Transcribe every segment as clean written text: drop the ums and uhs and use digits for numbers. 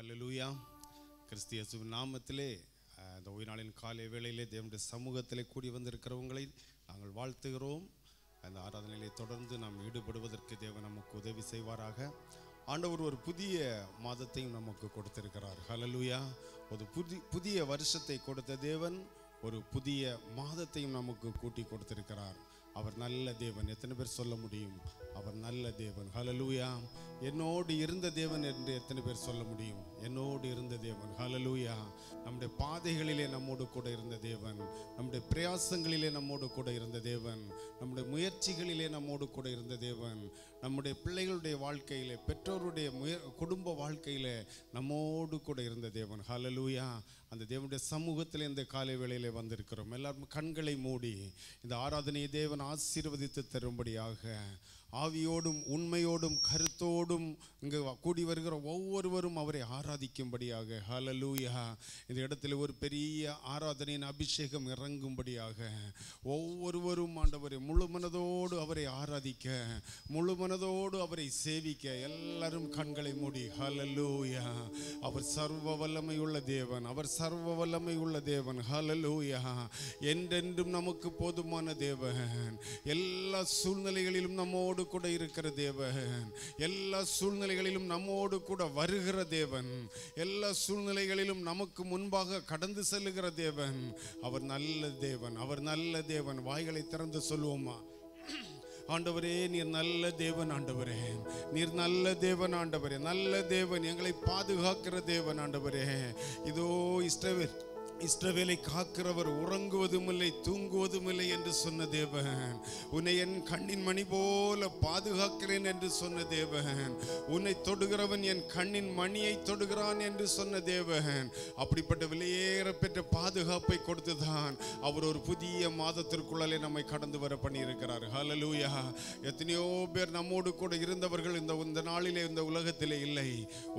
ஹல்லேலூயா. கிறிஸ்து இயேசுவின் நாமத்திலே இந்த ஓய்நாளின் காலை வேளையிலே தேவனுடைய சமூகத்திலே கூடி வந்திருக்கிறவங்களை நாங்கள் வாழ்த்துகிறோம். அந்த ஆராதனையிலே தொடர்ந்து நாம் ஈடுபடுவதற்கு தேவன் நமக்கு உதவி செய்வாராக. ஆண்டவர் ஒரு புதிய மாதத்தையும் நமக்கு கொடுத்திருக்கிறார். ஹல்லேலூயா. ஒரு புதிய வருஷத்தை கொடுத்த தேவன் ஒரு புதிய மாதத்தையும் நமக்கு கூட்டி கொடுத்திருக்கிறார். அவர் நல்ல தேவன். எத்தனை பேர் சொல்ல முடியும் அவர் நல்ல தேவன்? ஹல்லேலூயா. என்னோடு இருந்த தேவன் என்று எத்தனை பேர் சொல்ல முடியும்? என்னோடு இருந்த தேவன். ஹல்லேலூயா. நம்முடைய பாதைகளிலே நம்மோடு கூட இருந்த தேவன், நம்முடைய பிரயாசங்களிலே நம்மோடு கூட இருந்த தேவன், நம்முடைய முயற்சிகளிலே நம்மோடு கூட இருந்த தேவன், நம்முடைய பிள்ளைகளுடைய வாழ்க்கையிலே, பெற்றோருடைய குடும்ப வாழ்க்கையிலே நம்மோடு கூட இருந்த தேவன். ஹல்லேலூயா. அந்த தேவனுடைய சமூகத்தில் இந்த காலை வேளையிலே வந்திருக்கிறோம். எல்லாரும் கண்களை மூடி இந்த ஆராதனையை தேவன் ஆசீர்வதித்து தரும்படியாக ஆவியோடும் உண்மையோடும் கருத்தோடும் இங்கு கூடி வருகிற ஒவ்வொருவரும் அவரை ஆராதிக்கும்படியாக. ஹல்லேலூயா. இந்த இடத்துல ஒரு பெரிய ஆராதனையின் அபிஷேகம் இறங்கும்படியாக ஒவ்வொருவரும் ஆண்டவரை முழு மனதோடு அவரை ஆராதிக்க, முழு மனதோடு அவரை சேவிக்க எல்லாரும் கண்களை மூடி. ஹல்லேலூயா. அவர் சர்வ வல்லமை உள்ள தேவன், அவர் சர்வ வல்லமை உள்ள தேவன். ஹல்லேலூயா. என்றென்றும் நமக்கு போதுமான தேவன், எல்லா சூழ்நிலைகளிலும் நம்மோடு கூட இருக்கிற தேவன், எல்லா சூழ்நிலைகளிலும் நம்மோடு கூட வருகிற தேவன், எல்லா சூழ்நிலைகளிலும் நமக்கு முன்பாக கடந்து செல்லுகிற தேவன். அவர் நல்ல தேவன், அவர் நல்ல தேவன். வாய்களை திறந்து சொல்லுவோமா? ஆண்டவரே, நீர் நல்ல தேவன். ஆண்டவரே, நீர் நல்ல தேவன். ஆண்டவரே, நல்ல தேவன், எங்களை பாதுகாக்கிற தேவன். ஆண்டவரே, இதோ இஸ்ரவேலை காக்கிறவர் உறங்குவதும் இல்லை தூங்குவதும் இல்லை என்று சொன்ன தேவன், உன்னை என் கண்ணின் மணி போல பாதுகாக்கிறேன் என்று சொன்ன தேவன், உன்னை தொடுகிறவன் என் கண்ணின் மணியை தொடுகிறான் என்று சொன்ன தேவன். அப்படிப்பட்ட விலையேற பெற்ற பாதுகாப்பை கொடுத்துதான் அவர் ஒரு புதிய மாதத்திற்குள்ளாலே நம்மை கடந்து வர பண்ணியிருக்கிறார். ஹல்லேலூயா. எத்தனையோ பேர் நம்மோடு கூட இருந்தவர்கள் இந்த நாளிலே இந்த உலகத்திலே இல்லை.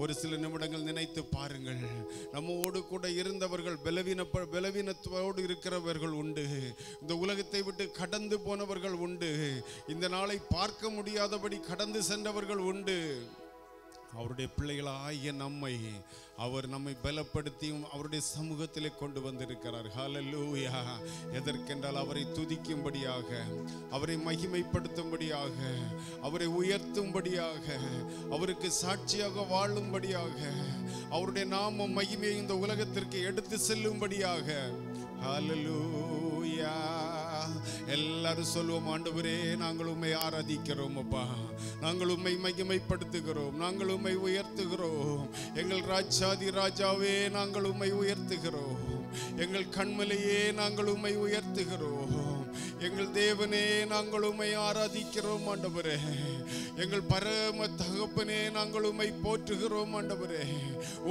ஒரு சில நிமிடங்கள் நினைத்து பாருங்கள். நம்மோடு கூட இருந்தவர்கள் பலவீனத்தோடு இருக்கிறவர்கள் உண்டு, இந்த உலகத்தை விட்டு கடந்து போனவர்கள் உண்டு, இந்த நாளை பார்க்க முடியாதபடி கடந்து சென்றவர்கள் உண்டு. அவருடைய பிள்ளைகளாகிய அவர் நம்மை பலப்படுத்தியும் அவருடைய சமூகத்திலே கொண்டு வந்திருக்கிறார். ஹல்லேலூயா. எதற்கென்றால் அவரை துதிக்கும்படியாக, அவரை மகிமைப்படுத்தும்படியாக, அவரை உயர்த்தும்படியாக, அவருக்கு சாட்சியாக வாழும்படியாக, அவருடைய நாமம் மகிமையை இந்த உலகத்திற்கு எடுத்து செல்லும்படியாக. ஹல்லேலூயா. எல்லாரும் சொல்லுவோம், ஆண்டவரே, நாங்கள் உம்மை ஆராதிக்கிறோம் அப்பா, நாங்கள் உம்மை மகிமைப்படுத்துகிறோம், நாங்கள் உம்மை உயர்த்துகிறோம். எங்கள் ராஜாதி ராஜாவே, நாங்கள் உம்மை உயர்த்துகிறோம். எங்கள் கண்மலையே, நாங்கள் உம்மை உயர்த்துகிறோம். எங்கள் தேவனே, நாங்கள் உம்மை ஆராதிக்கிறோம். ஆண்டவரே, எங்கள் பரம தகப்பனே, நாங்கள் உம்மை போற்றுகிறோம். ஆண்டவரே,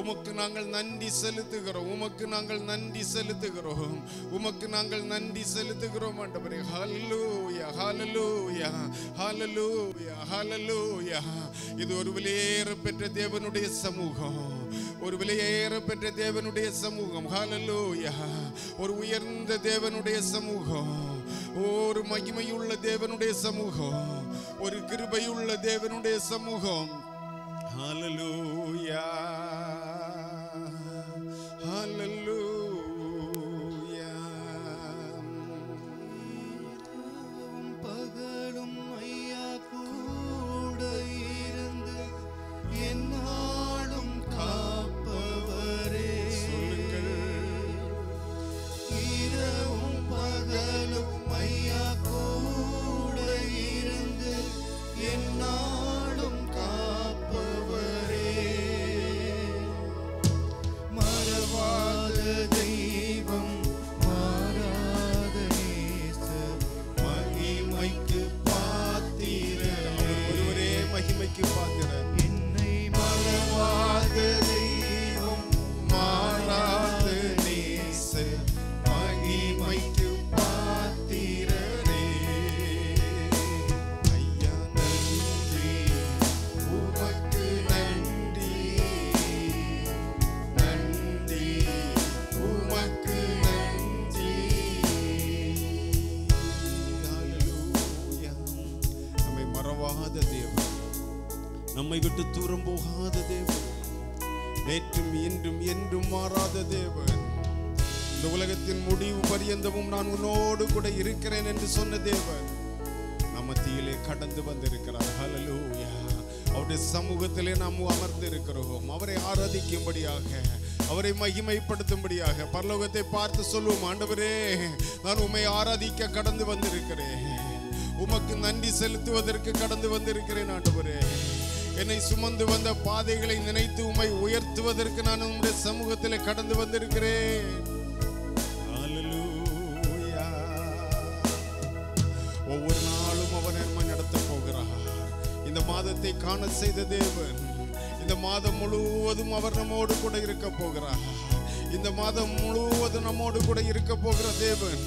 உமக்கு நாங்கள் நன்றி செலுத்துகிறோம், உமக்கு நாங்கள் நன்றி செலுத்துகிறோம், உமக்கு நாங்கள் நன்றி செலுத்துகிறோம். ஆண்டவரே, ஹல்லேலூயா, ஹல்லேலூயா, ஹல்லேலூயா, ஹல்லேலூயா. இது ஒரு விலையேற பெற்ற தேவனுடைய சமூகம், ஒரு விலையேற பெற்ற தேவனுடைய சமூகம். ஹல்லேலூயா. ஒரு உயர்ந்த தேவனுடைய சமூகம், ஒரு மகிமையுள்ள தேவனுடைய சமூகம், ஒரு கிருபையுள்ள தேவனுடைய சமூகம். ஹல்லேலூயா, ஹல்லேலூயா. பகலும் ஐயா கூட இருந்து என்னாலும் காப்பவரே, இரவும் பகலும் ஐயா கூட இருந்து என்னாலும் காப்பவரே, மறவாத தெய்வம், மாறாத நேசர், மகிமைக்கு பாத்திரர், ஒருவரே மகிமைக்கு பாத்திரர். என்னை மறவாத தெய்வம், மாறாத நேசர், மகிமைக்கு பாத்திரரே. ஐயா நன்றி, உமக்கு நன்றி, நன்றி, உமக்கு நன்றி. ஹல்லேலூயா. நம்மை மறவாத தேவன், நம்மை விட்டு தூரம் போகாத தேவன், நேற்றும் இன்றும் என்றும் மாறாத தேவன். இந்த உலகத்தின் முடிவு பரியந்தமும் நான் உன்னோடு கூட இருக்கிறேன் என்று சொன்ன தேவன் நம் மத்தியிலே கடந்து வந்திருக்கிறார். ஹல்லேலூயா. அவருடைய சமூகத்திலே நாம் அமர்ந்து இருக்கிறோம். அவரை ஆராதிக்கும்படியாக, அவரை மகிமைப்படுத்தும்படியாக பரலோகத்தை பார்த்து சொல்லுவோம், ஆண்டவரே நான் உம்மை ஆராதிக்க கடந்து வந்திருக்கிறேன், உமக்கு நன்றி செலுத்துவதற்கு கடந்து வந்திருக்கிறேன். ஆண்டவரே என்னை சுமந்து வந்த பாதைகளை நினைத்து உம்மை உயர்த்துவதற்கு நான் உம்முடைய சமூகத்திலே கடந்து வந்திருக்கிறேன். ஹல்லேலூயா. ஒவ்வொரு நாளும் அவர் நம்மை நடத்த போகிறார். இந்த மாதத்தை காண செய்த தேவன் இந்த மாதம் முழுவதும் அவர் நம்மோடு கூட இருக்க போகிறார். இந்த மாதம் முழுவதும் நம்மோடு கூட இருக்க போகிற தேவன்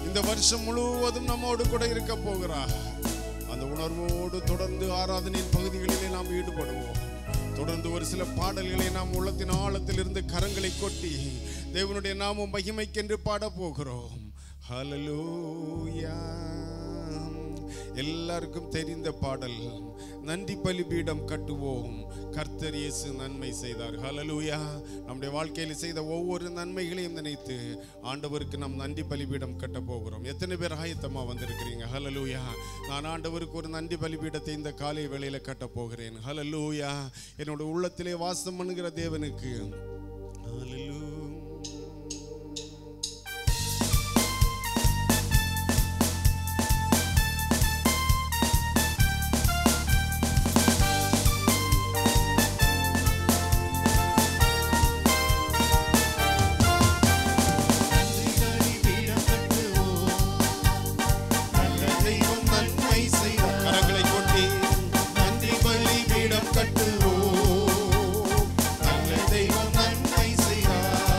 இந்த வருஷம் முழுவதும் நம்மோடு கூட இருக்க போகிறார். அந்த உணர்வோடு தொடர்ந்து ஆராதனையின் பகுதிகளிலே நாம் ஈடுபடுவோம். தொடர்ந்து ஒரு சில பாடல்களை நாம் உள்ளத்தின் ஆழத்தில் இருந்து கரங்களை கொட்டி தேவனுடைய நாமம் மகிமைக்கென்று பாட போகிறோம். ஹல்லேலூயா. எல்லாருக்கும் தெரிந்த பாடல், நன்றி பலிபீடம் கட்டுவோம், கர்த்தர் இயேசு நன்மை செய்தார். ஹல்லேலூயா. நம்முடைய வாழ்க்கையில் செய்த ஒவ்வொரு நன்மைகளையும் நினைத்து ஆண்டவருக்கு நாம் நன்றி பலிபீடம் கட்ட போகிறோம். எத்தனை பேர் ஆயத்தமா வந்திருக்கிறீங்க? ஹல்லேலூயா. நான் ஆண்டவருக்கு ஒரு நன்றி பலிபீடத்தை இந்த காலை வேளையில கட்ட போகிறேன். ஹல்லேலூயா. என்னோட உள்ளத்திலே வாசம் பண்ணுகிற தேவனுக்கு ஹல்லேலூயா. கட்டுவோம், நல்ல தெய்வம் நன்மை செய்வார்.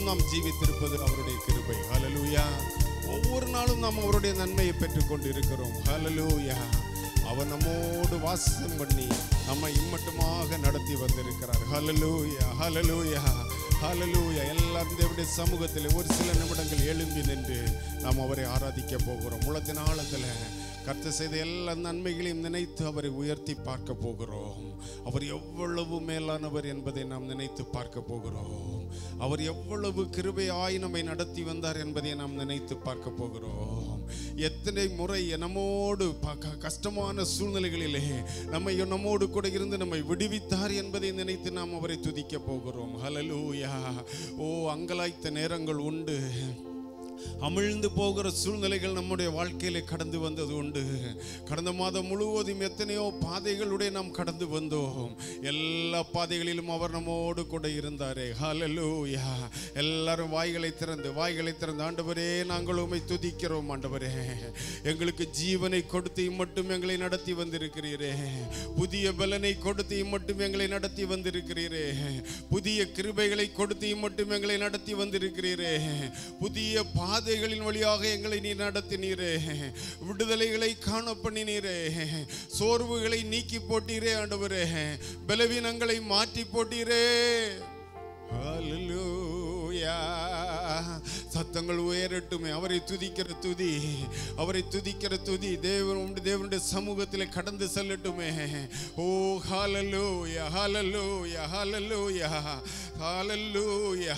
நாளும் நாம் ஜீவித்திருப்பது அவருடைய கிருபை. ஹல்லேலூயா. ஒவ்வொரு நாளும் நாம் அவருடைய நன்மையை பெற்றுக் கொண்டிருக்கிறோம். ஹல்லேலூயா. அவர் நம்மோடு வாசம் பண்ணி நம்மை இம்மட்டுமாக நடத்தி வந்திருக்கிறார். ஹல்லேலூயா, ஹல்லேலூயா, ஹல்லேலூயா. எல்லாரும் தேவனுடைய சமூகத்தில் ஒரு சில நிமிடங்கள் எழும்பி நின்று நாம் அவரை ஆராதிக்க போகிறோம். உள்ளத்தின் ஆழத்தில் கர்த்தர் செய்த எல்லா நன்மைகளையும் நினைத்து அவரை உயர்த்தி பார்க்க போகிறோம். அவர் எவ்வளவு மேலானவர் என்பதை நாம் நினைத்து பார்க்க போகிறோம். அவர் எவ்வளவு கிருபையாய் நம்மை நடத்தி வந்தார் என்பதை நாம் நினைத்து பார்க்க போகிறோம். எத்தனை முறை நம்மோடு கஷ்டமான சூழ்நிலைகளிலே நம்மோடு கூட இருந்து நம்மை விடுவித்தார் என்பதை நினைத்து நாம் அவரை துதிக்க போகிறோம். ஹல்லேலூயா. ஓ, அங்கலாய்த்த நேரங்கள் உண்டு, அமிழ்ந்து போகிற சூழ்நிலைகள் நம்முடைய வாழ்க்கையிலே கடந்து வந்தது உண்டு. கடந்த மாதம் முழுவதும் எத்தனையோ பாதைகளுடைய நாம் கடந்து வந்தோம். எல்லா பாதைகளிலும் அவர் நம்மோடு கூட இருந்தாரே. ஹல்லேலூயா. எல்லாரும் வாய்களை திறந்து ஆண்டவரே, நாங்கள் உம்மை துதிக்கிறோம். ஆண்டவரே, எங்களுக்கு ஜீவனை கொடுத்து இம்மட்டும் எங்களை நடத்தி வந்திருக்கிறீரே. புதிய பலனை கொடுத்து இம்மட்டும் எங்களை நடத்தி வந்திருக்கிறீரே. புதிய கிருபைகளை கொடுத்து இம்மட்டும் எங்களை நடத்தி வந்திருக்கிறீரே. புதிய பாதைகளின் வழியாக எங்களை நீ நடத்தினீரே. விடுதலைகளை காண பண்ணினீரே. சோர்வுகளை நீக்கி போட்டீரே. ஆண்டவரே, பலவீனங்களை மாற்றி போட்டீரே. ஹல்லேலூயா. சத்தங்கள் உயரட்டுமே. அவரை துதிக்கிற துதி, அவரை துதிக்கிற துதி தேவனுடைய சமூகத்தில் கடந்து செல்லட்டுமே. ஓ, ஹல்லேலூயா, ஹல்லேலூயா, ஹல்லேலூயா, ஹல்லேலூயா.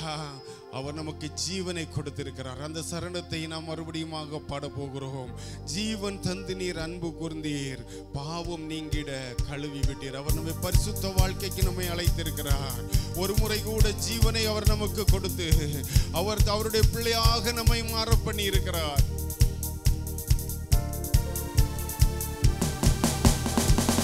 அவர் நமக்கு ஜீவனை கொடுத்திருக்கிறார். அந்த சரணத்தை நாம் மறுபடியும் பாட போகிறோம். ஜீவன் தந்து நீர் அன்பு கூர்ந்தீர், பாவம் நீங்கிட கழுவி விட்டீர். அவர் நம்மை பரிசுத்த வாழ்க்கைக்கு நம்மை அழைத்திருக்கிறார். ஒரு முறை கூட ஜீவனை அவர் நமக்கு கொடுத்து அவருடைய பிள்ளையாக நம்மை மாற பண்ணி இருக்கிறார்.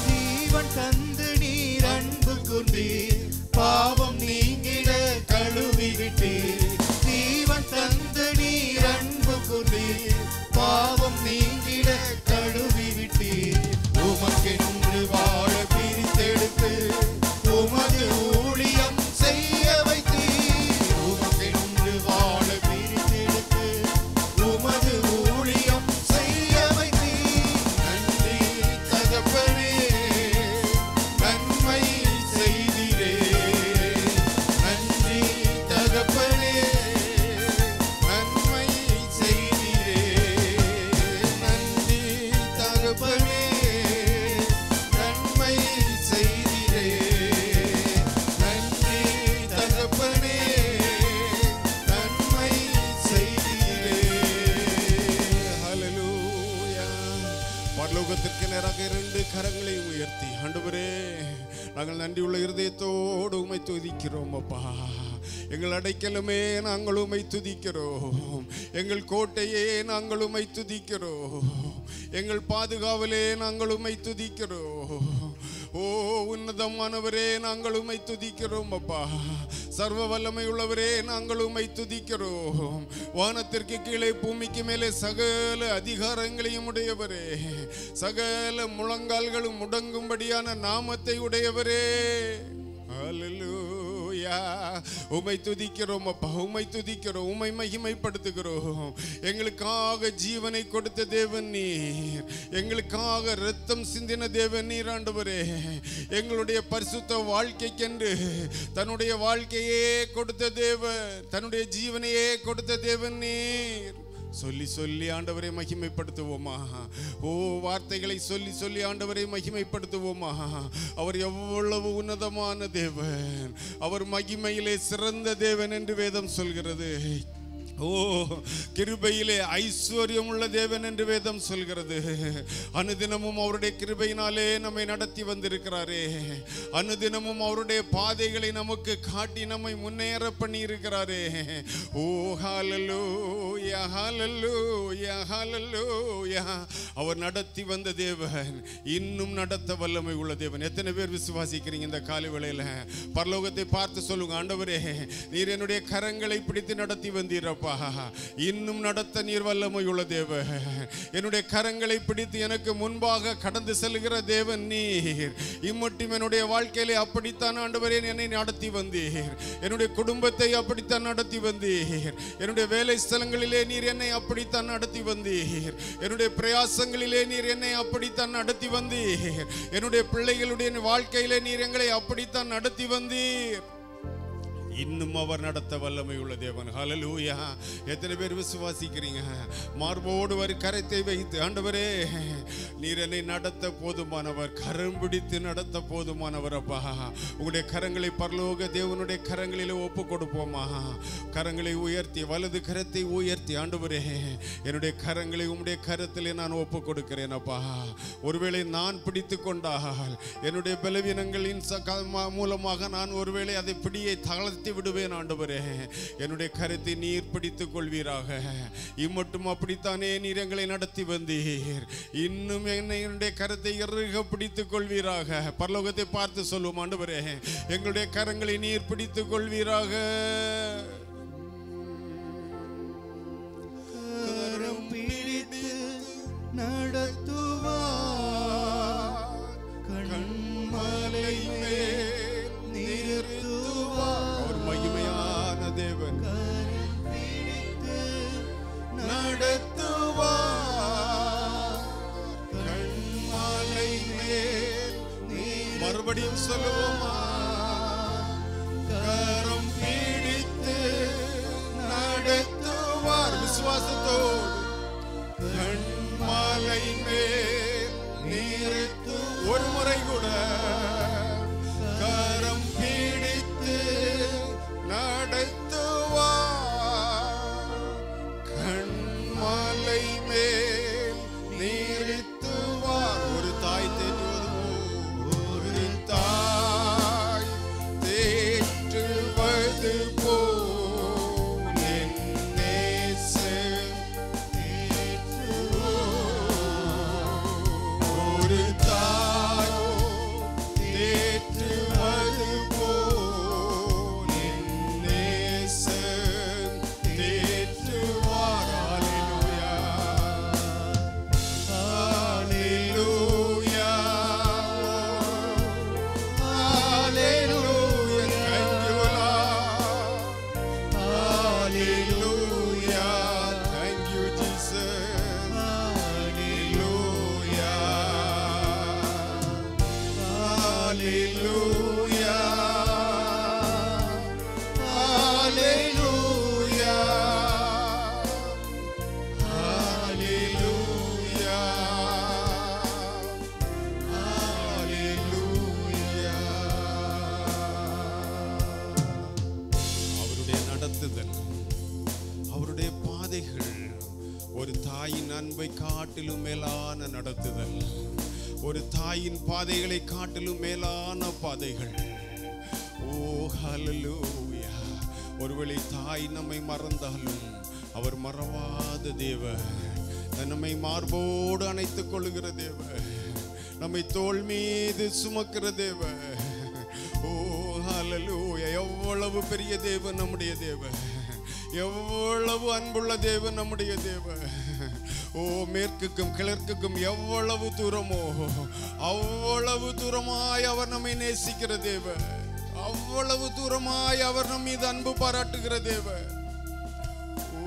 ஜீவன் தந்து நீர் அன்பு கூர்ந்தீர், பாவம் நீங்கிட கழுவி விட்டீர். ஜீவன் தந்து நீர் அன்பு கூர்ந்தீர், பாவம் நீங்கிட கழுவி விட்டீர். உமக்கென்று வாழ பிரித்தெடுத்து உமது ஊழியம் செய்ய வைத்தீர். உமக்கென்று வாழ பிரித்தெடுத்து உமது ஊழியம் செய்ய வைத்தீர். நன்றி தகப்பனே, நன்மை செய்தீரே. நன்றி தகப்பனே, நன்மை செய்தீரே. நன்றி தகப்பனே, நன்மை செய்தீரே. நன்றி தகப்பனே, நன்மை செய்தீரே. ஹல்லேலூயா. பரலோகத்திற்கு நேராக இரண்டு கரங்களை உயர்த்தி, ஆண்டவரே, நாங்கள் நன்றியுள்ள இருதயத்தோடு உம்மை துதிக்கிறோம். அப்பா, எங்கள் அடைக்கலமே நாங்கள் உம்மை துதிக்கிறோம். எங்கள் கோட்டையே நாங்கள் உம்மை துதிக்கிறோம். எங்கள் பாதுகாவலே நாங்கள் உம்மை துதிக்கிறோம். ஓ, உன்னதமானவரே, நாங்கள் உம்மை துதிக்கிறோம். அப்பா, சர்வ வல்லமை உள்ளவரே, நாங்கள் உம்மை துதிக்கிறோம். வானத்திற்கு கீழே பூமிக்கு மேலே சகல அதிகாரங்களையும் உடையவரே, சகல முழங்கால்களும் முடங்கும்படியான நாமத்தை உடையவரே. ஹல்லேலூயா. உம்மை துதிக்கிறோம் அப்பா, உம்மை துதிக்கிறோம், உம்மை மகிமைப்படுத்துகிறோம். எங்களுக்காக ஜீவனை கொடுத்த தேவன் நீர், எங்களுக்காக இரத்தம் சிந்தின தேவன் நீர். ஆண்டவரே, எங்களுடைய பரிசுத்த வாழ்க்கைக்கென்று தன்னுடைய வாழ்க்கையே கொடுத்த தேவன், தன்னுடைய ஜீவனையே கொடுத்த தேவன் நீர். சொல்லி சொல்லி ஆண்டவரை மகிமைப்படுத்துவோமா? ஓ, வார்த்தைகளை சொல்லி சொல்லி ஆண்டவரை மகிமைப்படுத்துவோமா? அவர் எவ்வளவு உன்னதமான தேவன், அவர் மகிமையிலே சிறந்த தேவன் என்று வேதம் சொல்கிறது. ஓ, கிருபையிலே ஐஸ்வர்யம் உள்ள தேவன் என்று வேதம் சொல்கிறது. அனுதினமும் அவருடைய கிருபையினாலே நம்மை நடத்தி வந்திருக்கிறாரே. அனுதினமும் அவருடைய பாதைகளை நமக்கு காட்டி நம்மை முன்னேற பண்ணி இருக்கிறாரே. ஓ, ஹல்லேலூயா, ஹல்லேலூயா, ஹல்லேலூயா. அவர் நடத்தி வந்த தேவன் இன்னும் நடத்த வல்லமை உள்ள தேவன். எத்தனை பேர் விசுவாசிக்கிறீங்க இந்த காலை வேளையில? பரலோகத்தை பார்த்து சொல்லுங்க, ஆண்டவரே, நீர் என்னுடைய கரங்களை பிடித்து நடத்தி வந்தீரப்பா. இன்னும் நடத்த நீர் வல்லமையுள்ள தேவ. என்னுடைய கரங்களை பிடித்து எனக்கு முன்பாக கடந்து செல்கிற தேவன் நீர். இம்மட்டும் என்னுடைய வாழ்க்கையிலே அப்படித்தான் ஆண்டவரே என்னை நடத்தி வந்தீர். என்னுடைய குடும்பத்தை அப்படித்தான் நடத்தி வந்தீர். என்னுடைய வேலை ஸ்தலங்களிலே நீர் என்னை அப்படித்தான் நடத்தி வந்தீர். என்னுடைய பிரயாசங்களிலே நீர் என்னை அப்படித்தான் நடத்தி வந்தீர். என்னுடைய பிள்ளைகளுடைய வாழ்க்கையிலே நீர் எங்களை அப்படித்தான் நடத்தி வந்தீர். இன்னும் அவர் நடத்த வல்லமை உள்ள தேவன். ஹல்லேலூயா. எத்தனை பேர் விசுவாசிக்கிறீங்க? மார்போடு ஒரு கரத்தை வைத்து ஆண்டவரே நீர் என்னை நடத்த போதுமானவர், கரம் பிடித்து நடத்த போதுமானவர். அப்பா உங்களுடைய கரங்களை பரலோக தேவனுடைய கரங்களிலே ஒப்பு கொடுப்போமா? கரங்களை உயர்த்தி, வலது கரத்தை உயர்த்தி, ஆண்டவரே என்னுடைய கரங்களை உம்முடைய கரத்திலே நான் ஒப்பு கொடுக்கிறேன். அப்பா ஒருவேளை நான் பிடித்து கொண்டால் என்னுடைய பலவீனங்களின் மூலமாக நான் ஒருவேளை அதை பிடியை தளர்த்தி விடுவேன். ஆண்டவரே என்னுடைய கரத்தை நீர் பிடித்துக் கொள்வீராக. இம்மட்டும் அப்படித்தானே நீர் எங்களை நடத்தி வந்தீர். இன்னும் என்னுடைய கரத்தை இறுக பிடித்துக் கொள்வீராக. பரலோகத்தை பார்த்து சொல்லுவோம், ஆண்டவரே எங்களுடைய கரங்களை நீர் பிடித்துக் கொள்வீராக. கரம் பிடித்து நடத்துவார், கண்மலை மேல் நிறுத்துவார். அவர் மகிமையான தேவன். கரம் பிடித்து நடத்துவார், கண்மலை மேல் மறுபடியும் சொல்லுவோமா? கரம் பிடித்து நடத்துவார். விசுவாசத்தோடு கண்மலை மேல் நிறுத்து. ஒரு முறை கூட கரம் பிடித்து நடத்துவார், கண்மலை மேல் நிறுத்துவார். ஒரு தாய் தேற்றுவது ஒரு தாய் தேற்றுவது போல் என் நேசர் தேற்றுவார். ஒரு தாய் தேற்றுவது போல் என் நேசர் தேற்றுவார். ஹல்லேலூயா, ஹல்லேலூயா, ஹல்லேலூயா. Thank you, Lord. Hallelujah. Thank you, Jesus. Hallelujah. Hallelujah. Hallelujah. Hallelujah. அவருடைய நடத்துதல், அவருடைய பாதைகள் ஒரு தாயின் அன்பை காட்டிலும் மேலான நடத்துதல், ஒரு தாயின் பாதைகளை காட்டிலும் மேலான பாதைகள். ஓ ஹல்லேலூயா. ஒருவேளை தாய் நம்மை மறந்தாலும் அவர் மறவாத தேவன். நம்மை மார்போடு அணைத்துக் கொள்ளுகிற தேவன், நம்மை தோள் மீது சுமக்கிற தேவன். ஓ ஹல்லேலூயா. எவ்வளவு பெரிய தேவன் நம்முடைய தேவன், எவ்வளவு அன்புள்ள தேவன் நம்முடைய தேவன். ஓ மேற்குக்கும் கிழக்குக்கும் எவ்வளவு தூரமோ அவ்வளவு தூரமாய் அவர் நம்மை நேசிக்கிற தேவன். அவ்வளவு தூரமாய் அவர் நம் மீது அன்பு பாராட்டுகிற தேவன். ஓ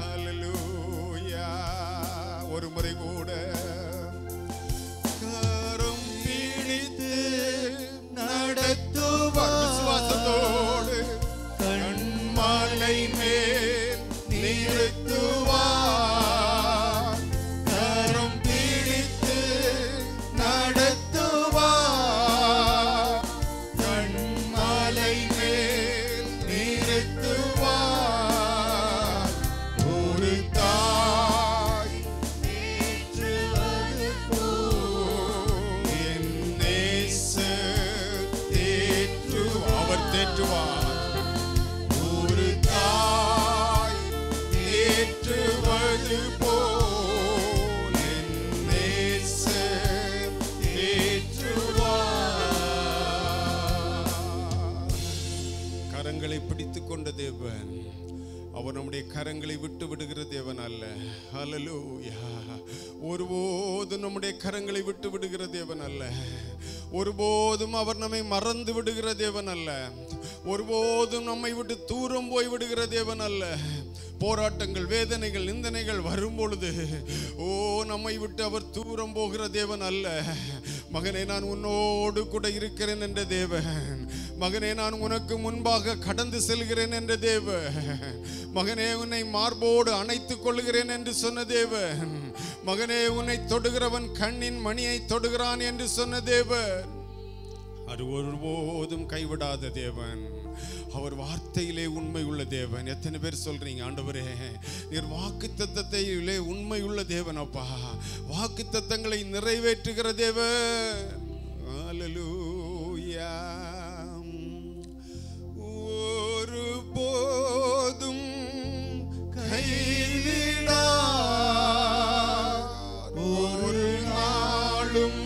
ஹல்லேலூயா. ஒரு முறை கூட கரம் பிடித்து நடத்துவார். விசுவாசத்தோடு கண்மலை மேல் நிறுத்துவார், கரம் பிடித்து நடத்துவார், கண்மலை மேல் நிறுத்துவார். ஒரு தாய் தேற்றுவது ஒருபோதும் நம்முடைய கரங்களை விட்டு விடுகிற தேவன் அல்ல. ஒருபோதும் அவர் நம்மை மறந்து விடுகிற தேவன் அல்ல. ஒருபோதும் நம்மை விட்டு தூரம் போய் விடுகிற தேவன் அல்ல. போராட்டங்கள், வேதனைகள், நிந்தனைகள் வரும் பொழுது நம்மை விட்டு அவர் தூரம் போகிற தேவன் அல்ல. மகனே, நான் உன்னோடு கூட இருக்கிறேன் என்ற தேவன். மகனே, நான் உனக்கு முன்பாக கடந்து செல்கிறேன் என்ற தேவன். மகனே, உன்னை மார்போடு அணைத்துக் கொள்கிறேன் என்று சொன்ன தேவன். மகனே, உன்னை தொடுகிறவன் கண்ணின் மணியை தொடுகிறான் என்று சொன்ன தேவன். அது ஒருபோதும் கைவிடாத தேவன். அவர் வார்த்தையிலே உண்மை உள்ள தேவன். எத்தனை பேர் சொல்றீங்க, ஆண்டவரே நீர் வாக்குத்தத்தத்திலே உண்மை உள்ள தேவன் அப்பா, வாக்குத்தத்தங்களை நிறைவேற்றுகிற தேவன். ஹல்லேலூயா. ஒருபோதும் கைவிடா, ஒரு நாளும்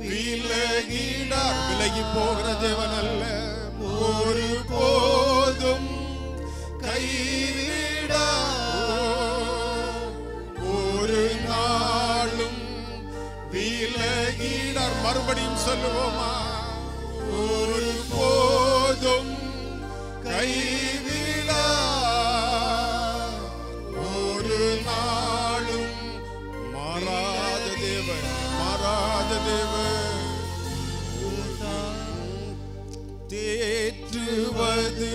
விலகி போகிற தேவன் அல்ல. ஒரு போதும் கைவிடா, ஒரு நாளும் விலகிடார். மறுபடியும் சொல்லுவோமா? ஒரு போதும் கைவிடா, ஒரு நாளும் மாறாத தேவன், மாறாத தேவன். தேற்றுவது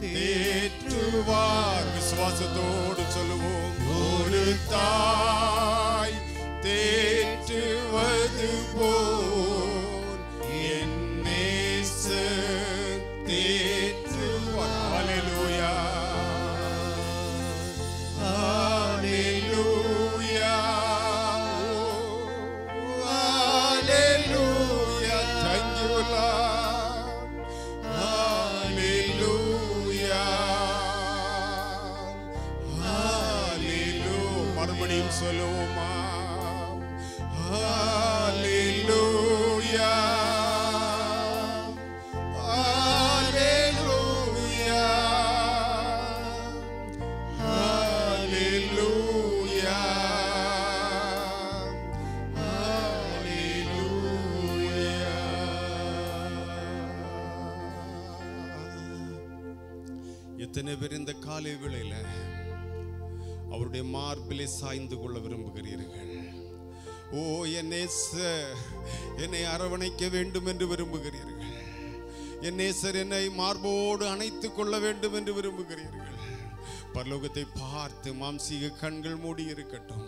தேற்றுவார். விசுவாசத்தோடு சொல்லுவோம். ஒரு தாய் தேற்றுவது போல் என் நேசர் தேற்றுவார். ஹல்லேலூயா, ஹல்லேலூயா. மறுபடியும் சொல்லுவோமா? ஹல்லேலூயா, ஹல்லேலூயா, ஹல்லேலூயா, ஹல்லேலூயா. எத்தனை பேர் இந்த காலை வேளையில அவருடைய மார்பிலே சாய்ந்து கொள்ள விரும்புகிறீர்கள்? ஓ என் நேசர் என்னை அரவணைக்க வேண்டும் என்று விரும்புகிறீர்கள். என் நேசர் என்னை மார்போடு அணைத்துக் கொள்ள வேண்டும் என்று விரும்புகிறீர்கள். பரலோகத்தை பார்த்து மாம்சீக கண்கள் மூடி இருக்கட்டும்.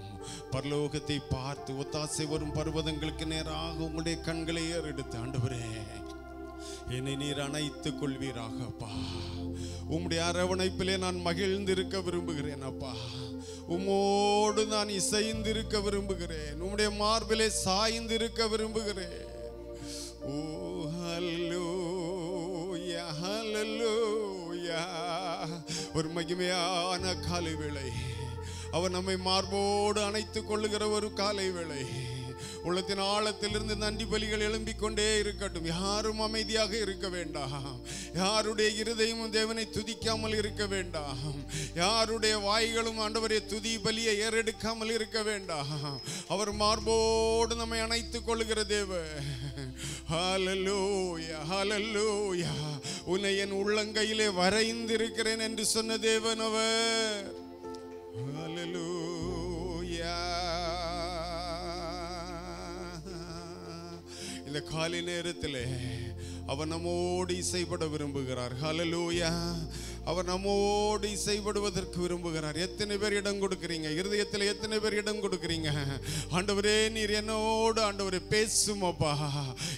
பரலோகத்தை பார்த்து ஒத்தாசை வரும் பர்வதங்களுக்கு நேராக உங்களுடைய கண்களை ஏறெடுத்து, ஆண்டவரே என்னை நீர் அணைத்துக் கொள்வீராக அப்பா. உம்முடைய அரவணைப்பிலே நான் மகிழ்ந்திருக்க விரும்புகிறேன் அப்பா. உம்மோடு நான் இசைந்திருக்க விரும்புகிறேன். உம்முடைய மார்பிலே சாய்ந்திருக்க விரும்புகிறேன். ஓ ஹல்லேலூயா, ஹல்லேலூயா. ஒரு மகிமையான காலை வேளை, அவர் நம்மை மார்போடு அணைத்துக் கொள்ளுகிற ஒரு காலை வேளை. உள்ளத்தின் ஆழத்திலிருந்து நன்றி பலிகள் எழும்பிக் கொண்டே இருக்கட்டும். யாரும் அமைதியாக இருக்க வேண்டாம். யாருடைய இருதயமும் தேவனை துதிக்காமல் இருக்க வேண்டாம். யாருடைய வாய்களும் ஆண்டவரே துதி பலியை ஏறெடுக்காமல் இருக்க வேண்டாம். அவர் மார்போடு நம்மை அணைத்துக் கொள்ளுகிற தேவன். ஹல்லேலூயா, ஹல்லேலூயா. உன்னை என் உள்ளங்கையிலே வரைந்திருக்கிறேன் என்று சொன்ன தேவன் அவர். ஹல்லேலூயா. இந்த காலை நேரத்திலே அவர் நம்மோடு இசைப்பட விரும்புகிறார். ஹல்லேலூயா. அவர் நம்மோடு இசைப்படுவதற்கு விரும்புகிறார். எத்தனை பேர் இடம் கொடுக்கிறீங்க? இருதயத்தில் எத்தனை பேர் இடம் கொடுக்கிறீங்க? ஆண்டவரே நீர் என்னோடு ஆண்டவரே பேசும் அப்பா.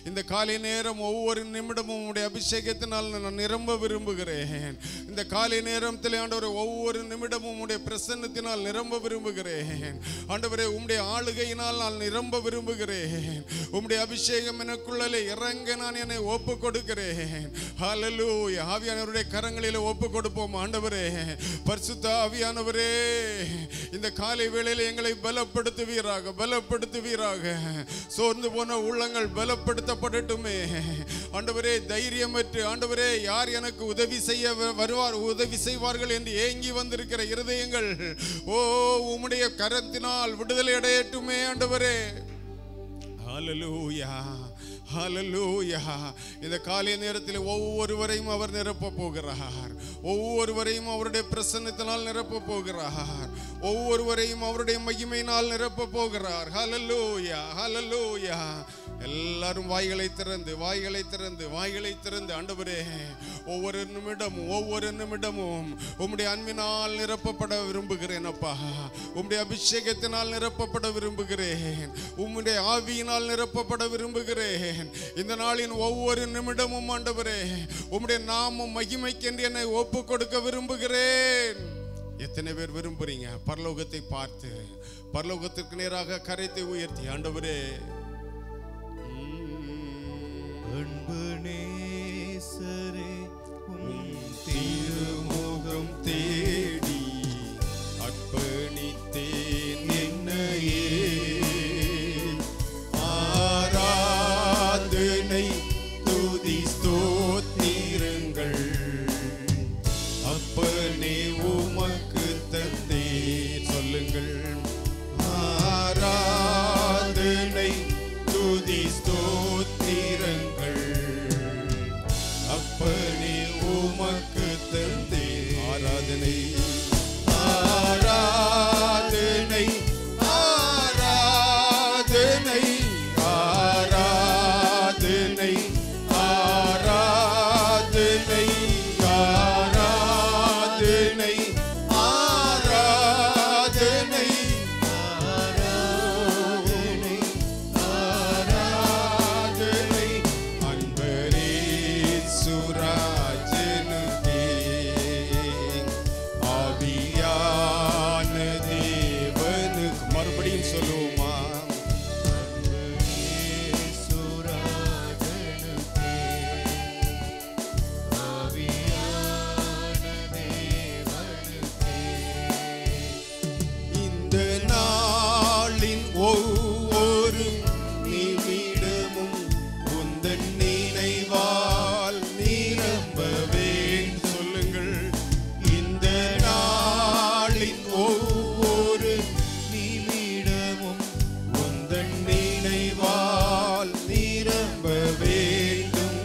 இந்த காலை நேரம் ஒவ்வொரு நிமிடமும் உடைய அபிஷேகத்தினால் நான் நிரம்ப விரும்புகிறேன். இந்த காலை நேரத்தில் ஆண்டவரே ஒவ்வொரு நிமிடமும் உடைய பிரசன்னத்தினால் நிரம்ப விரும்புகிறேன். ஆண்டவரே உம்முடைய ஆளுகையினால் நான் நிரம்ப விரும்புகிறேன். உம்முடைய அபிஷேகம் எனக்குள்ளே இறங்க நான் என்னை ஒப்பு கொடுக்கிறேன். ஹல்லேலூயா. ஆவியானவருடைய கரங்களில் ஒப்பு கொடுப்போம். ஆண்டவரே, பரிசுத்த ஆவியானவரே, இந்த காலை வேளையில் எங்களை பலப்படுத்துவீராக, பலப்படுத்துவீராக. சோர்ந்து போன உள்ளங்கள் பலப்படுத்தப்படட்டுமே. ஆண்டவரே தைரியமற்று ஆண்டவரே யார் எனக்கு உதவி செய்ய உதவி செய்வார்கள் என்று ஏங்கி வந்திருக்கிற இருதயங்கள் ஓ உம்முடைய கரத்தினால் விடுதலை அடையட்டுமே ஆண்டவரே. ஹல்லேலூயா, ஹல்லேலூயா. இந்த காலை நேரத்தில் ஒவ்வொருவரையும் அவர் நிரப்ப போகிறார். ஒவ்வொருவரையும் அவருடைய பிரசன்னத்தினால் நிரப்ப போகிறார். ஒவ்வொருவரையும் அவருடைய மகிமையினால் நிரப்ப போகிறார். ஹல்லேலூயா, ஹல்லேலூயா. எல்லாரும் வாய்களை திறந்து ஆண்டவரே ஒவ்வொரு நிமிடமும் உம்முடைய அன்பினால் நிரப்பப்பட விரும்புகிறேன் அப்பா. உம்முடைய அபிஷேகத்தினால் நிரப்பப்பட விரும்புகிறேன். உம்முடைய ஆவியினால் நிரப்பப்பட விரும்புகிறேன். இந்த நாளின் ஒவ்வொரு நிமிடமும் ஆண்டவரே உம்முடைய நாமம் மகிமைக்கென்று என்னை ஒப்பு கொடுக்க விரும்புகிறேன். எத்தனை பேர் விரும்புறீங்க? பரலோகத்தை பார்த்து பரலோகத்திற்கு நேராக கரத்தை உயர்த்தி ஆண்டவரே அன்பு நேசரே உம் திருமுகம் தேடி அர்ப்பணித்தேன் என்னையே. ஆராதனை துதி ஸ்தோத்திரங்கள் அப்பனே உமக்கு தந்தே. சொல்லுங்கள். ஆராதனை துதி ஸ்தோத்திரங்கள் அப்பனே உமக்கு தந்தே. ஆராதனை ஆராதனை ஆராதனை ஆராதனை ஆராதனை ஆராதனை ஆராதனை ஆராதனை ஆராதனை அன்பரே சுராஜனுக்கே ஆவியான தேவனுக்கு. மறுபடியும் சொல்லுவோமா? இந்த நாளின் ஒவ்வொரு நிமிடமும் உந்தன் நினைவால் நிரம்பவேன். சொல்லுங்கள். இந்த நாளின் ஒவ்வொரு நிமிடமும் உந்தன் நினைவால் நிரம்ப வேண்டும்.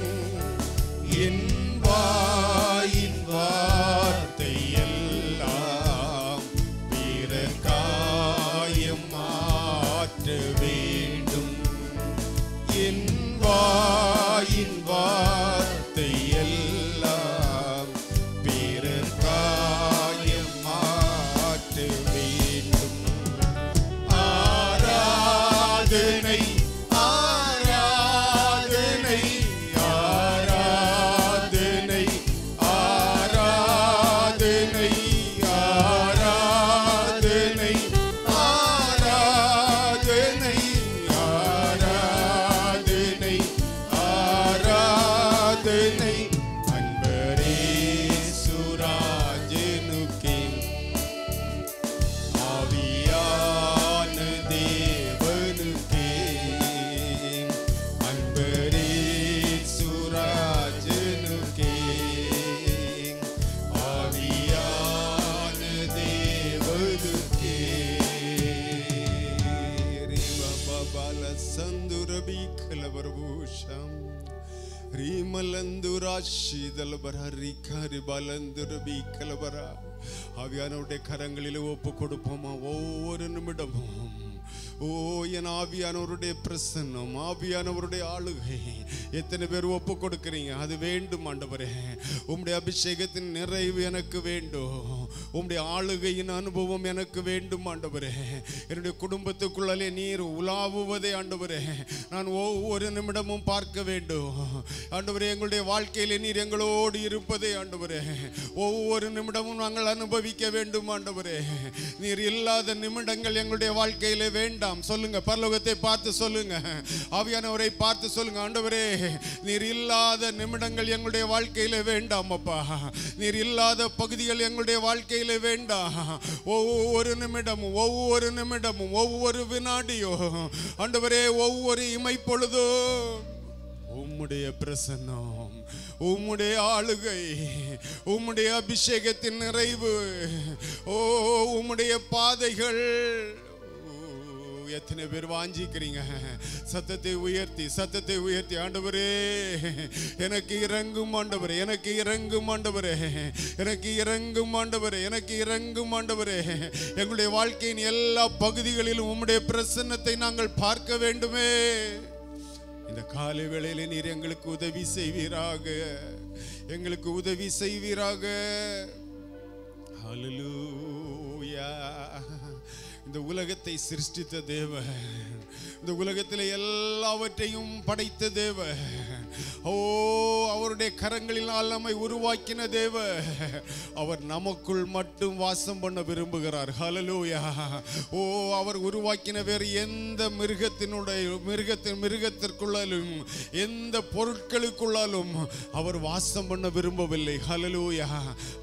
என் வாயின் வார்த்தை எல்லாம் பிறர் காயம் மாற்ற வேண்டும். என் வாயின் வார்த்தை எல்லாம் பிறர் காயம் மாற்ற வேண்டும். ஆராதனை ஆராதனை ஆராதனை ஆராதனை ஆராதனை ஆராதனை ஆராதனை ஆராதனை அன்பரே சுராஜனுக்கே ஆவியான தேவனுக்கே. அன்பரே சுராஜனுக்கே ஆவியான தேவனுக்கே. ரிவபபல சந்துரபி கலவர்பூஷம் ஆவியானவருடைய கரங்களில் ஒப்பு கொடுப்போமா? ஒவ்வொரு நிமிடமும் ஓ என் ஆவியானவருடைய பிரசன்னம், ஆவியானவருடைய ஆளுகை எத்தனை பேர் ஒப்பு கொடுக்கிறீங்க? அது வேண்டும் ஆண்டவரே. உம்முடைய அபிஷேகத்தின் நிறைவு எனக்கு வேண்டும். உம்முடைய ஆளுகையின் அனுபவம் எனக்கு வேண்டும் ஆண்டவரே. என்னுடைய குடும்பத்துக்குள்ளே நீர் உலாவுவதே ஆண்டவரே நான் ஒவ்வொரு நிமிடமும் பார்க்க வேண்டும் ஆண்டவரே. எங்களுடைய வாழ்க்கையில் நீர் எங்களோடு இருப்பதே ஆண்டவரே ஒவ்வொரு நிமிடமும் நாங்கள் அனுபவிக்க வேண்டும் ஆண்டவரே. நீர் இல்லாத நிமிடங்கள் எங்களுடைய வாழ்க்கையிலே வேண்டாம். சொல்லுங்க, பரலோகத்தை பார்த்து சொல்லுங்க, ஆவியானவரை பார்த்து சொல்லுங்க, ஆண்டவரே நீர் இல்லாத நிமிடங்கள் எங்களுடைய வாழ்க்கையிலே வேண்டாம் அப்பா. நீர் இல்லாத பகுதிகள் எங்களுடைய வாழ்க்கையிலே வேண்டாம். ஒவ்வொரு நிமிடமும் ஒவ்வொரு நிமிடமும் ஒவ்வொரு வினாடியோ ஆண்டவரே ஒவ்வொரு இமைப்பொழுதோ உம்முடைய பிரசன்னம், உம்முடைய ஆளுகை, உம்முடைய அபிஷேகத்தின் நிறைவு, ஓ உம்முடைய பாதைகள். எத்தனை பேர் வாஞ்சிக்கிறீங்க? சத்தத்தை உயர்த்தி ஆண்டவரே எனக்கு இறங்கும் ஆண்டவரே, எனக்கு இறங்கும் ஆண்டவரே, எனக்கு இறங்கும் ஆண்டவரே, எனக்கு இறங்கும் ஆண்டவரே. எங்களுடைய வாழ்க்கையின் எல்லா பகுதிகளிலும் உம்முடைய பிரசன்னத்தை நாங்கள் பார்க்க வேண்டுமே. இந்த காலை வேளையிலே நீர் எங்களுக்கு உதவி செய்வீராக, எங்களுக்கு உதவி செய்வீராக. ஹல்லேலூயா. இந்த உலகத்தை சிருஷ்டித்த தேவன், இந்த உலகத்தில் எல்லாவற்றையும் படைத்த தேவன், ஓ அவருடைய கரங்களினால் நம்மை உருவாக்கின தேவன், அவர் நமக்குள் மட்டும் வாசம் பண்ண விரும்புகிறார். ஹல்லேலூயா. ஓ அவர் உருவாக்கின வேறு எந்த மிருகத்திற்குள்ளாலும் எந்த பொருட்களுக்குள்ளாலும் அவர் வாசம் பண்ண விரும்பவில்லை. ஹல்லேலூயா.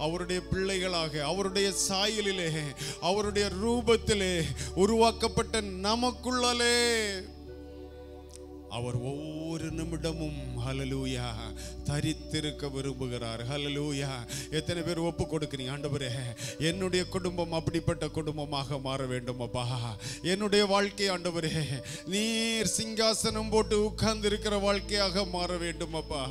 அவருடைய பிள்ளைகளாக, அவருடைய சாயலிலே, அவருடைய ரூபத்திலே உருவாக்கப்பட்ட நமக்குள்ளாலே அவர் ஒவ்வொரு நிமிடமும் ஹல்லேலூயா தரித்திருக்க விரும்புகிறார். ஹல்லேலூயா. எத்தனை பேர் ஒப்பு கொடுக்கிறீங்க? ஆண்டவரே என்னுடைய குடும்பம் அப்படிப்பட்ட குடும்பமாக மாற வேண்டும் அப்பா. என்னுடைய வாழ்க்கை ஆண்டவரே நீர் சிங்காசனம் போட்டு உட்கார்ந்து இருக்கிற வாழ்க்கையாக மாற வேண்டும் அப்பா.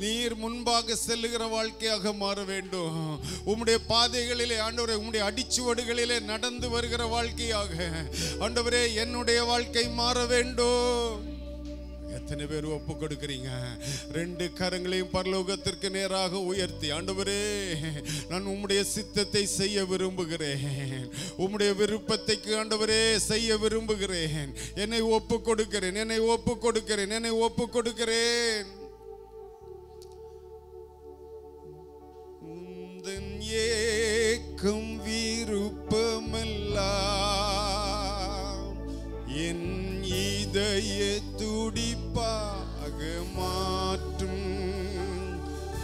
நீர் முன்பாக செல்லுகிற வாழ்க்கையாக மாற வேண்டும். உம்முடைய பாதைகளிலே ஆண்டவரே, உம்முடைய அடிச்சுவடுகளிலே நடந்து வருகிற வாழ்க்கையாக ஆண்டவரே என்னுடைய வாழ்க்கை மாற வேண்டும். எத்தனை பேர் ஒப்பு கொடுக்கிறீங்க? ரெண்டு கரங்களையும் பரலோகத்திற்கு நேராக உயர்த்தி, ஆண்டவரே நான் உம்முடைய சித்தத்தை செய்ய விரும்புகிறேன், உம்முடைய விருப்பத்தைக்கு ஆண்டவரே செய்ய விரும்புகிறேன். என்னை ஒப்பு கொடுக்கிறேன், என்னை ஒப்பு கொடுக்கிறேன், என்னை ஒப்பு கொடுக்கிறேன். உந்தன் ஏக்கம் விருப்பமெல்லாம் என் இதய துடிப்பாக மாற்றும்.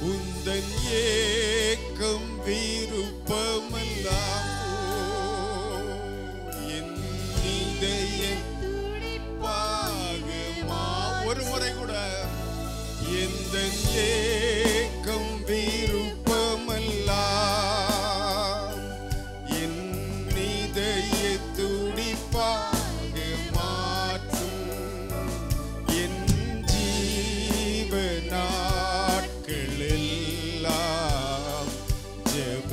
உந்தன் ஏக்கம் விருப்பமெல்லாம் என் இதய துடிப்பாக ஒரு முறை கூட எந்த ஏக்கம் விருப்பமெல்லாம் என் இதய துடிப்பாக நாட்களெல்லாம் ஜெப